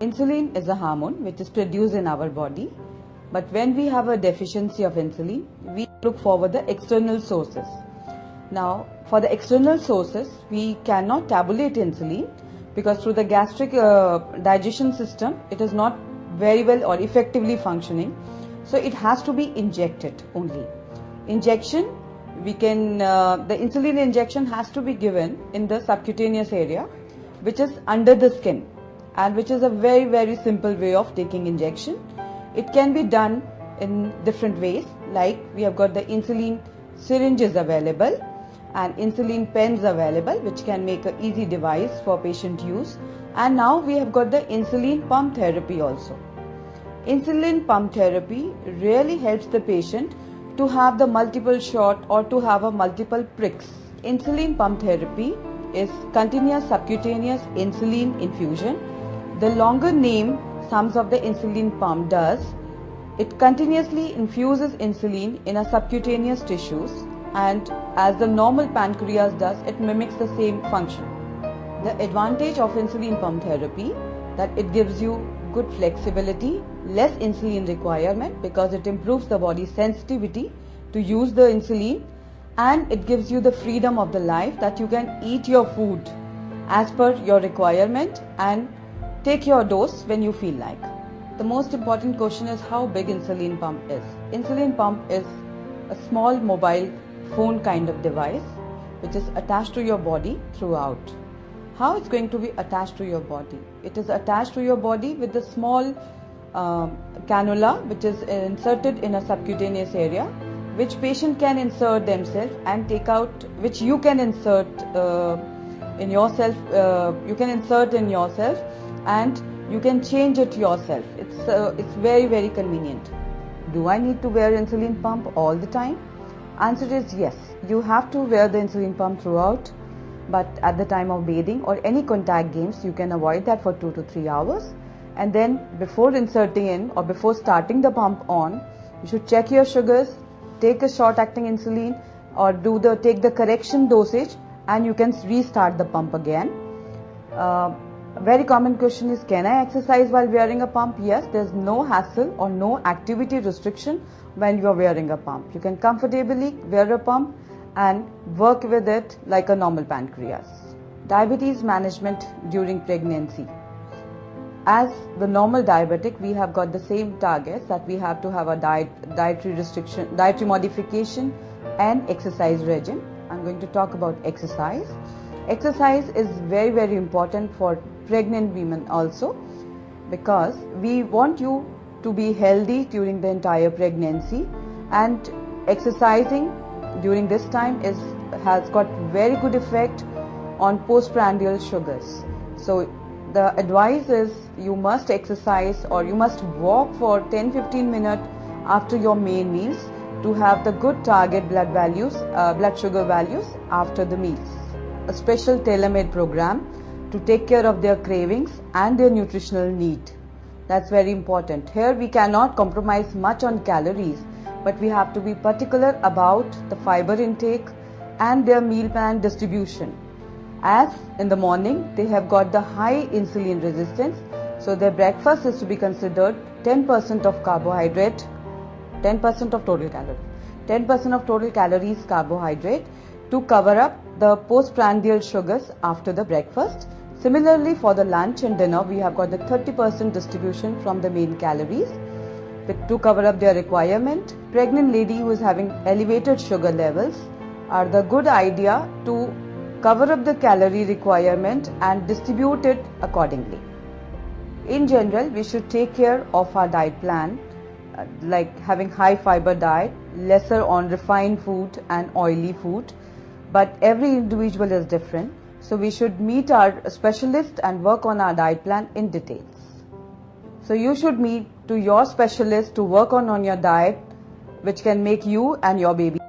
Insulin is a hormone which is produced in our body, but when we have a deficiency of insulin, we look for the external sources. Now, for the external sources, we cannot tabulate insulin because through the gastric digestion system, it is not very well or effectively functioning. So it has to be injected only. Injection, the insulin injection has to be given in the subcutaneous area, which is under the skin, and which is a very simple way of taking injection. It can be done in different ways, like we have got the insulin syringes available and insulin pens available, which can make an easy device for patient use. And now we have got the insulin pump therapy also. Insulin pump therapy really helps the patient to have the multiple shot or to have a multiple pricks. Insulin pump therapy is continuous subcutaneous insulin infusion. The longer name sums of the insulin pump does, it continuously infuses insulin in a subcutaneous tissues, and as the normal pancreas does, it mimics the same function. The advantage of insulin pump therapy that it gives you good flexibility, less insulin requirement because it improves the body's sensitivity to use the insulin, and it gives you the freedom of the life that you can eat your food as per your requirement and take your dose when you feel like. The most important question is how big insulin pump is. Insulin pump is a small mobile phone kind of device which is attached to your body throughout. How it's going to be attached to your body? It is attached to your body with a small cannula which is inserted in a subcutaneous area, which patient can insert themselves and take out, which you can insert in yourself. You can insert in yourself and you can change it yourself. It's very convenient. Do I need to wear insulin pump all the time? Answer is yes. You have to wear the insulin pump throughout, but at the time of bathing or any contact games, you can avoid that for 2 to 3 hours. And then before inserting in or before starting the pump on, you should check your sugars, take a short-acting insulin, or take the correction dosage, and you can restart the pump again. Very common question is, can I exercise while wearing a pump? Yes, there's no hassle or no activity restriction when you are wearing a pump. You can comfortably wear a pump and work with it like a normal pancreas. Diabetes management during pregnancy. As the normal diabetic, we have got the same targets that we have to have a dietary restriction, dietary modification and exercise regime. I'm going to talk about exercise. Exercise is very important for pregnant women also, because we want you to be healthy during the entire pregnancy, and exercising during this time has got very good effect on postprandial sugars. So the advice is you must exercise or you must walk for 10-15 minutes after your main meals to have the good target blood sugar values after the meals. A special tailor-made program to take care of their cravings and their nutritional need. That's very important. Here we cannot compromise much on calories, but we have to be particular about the fiber intake and their meal plan distribution. As in the morning, they have got the high insulin resistance, so their breakfast is to be considered 10% of carbohydrate, 10% of total calories. 10% of total calories carbohydrate to cover up the postprandial sugars after the breakfast. Similarly, for the lunch and dinner, we have got the 30% distribution from the main calories to cover up their requirement. Pregnant lady who is having elevated sugar levels are the good idea to cover up the calorie requirement and distribute it accordingly. In general, we should take care of our diet plan, like having high fiber diet, lesser on refined food and oily food, but every individual is different. So we should meet our specialist and work on our diet plan in details. So you should meet to your specialist to work on your diet, which can make you and your baby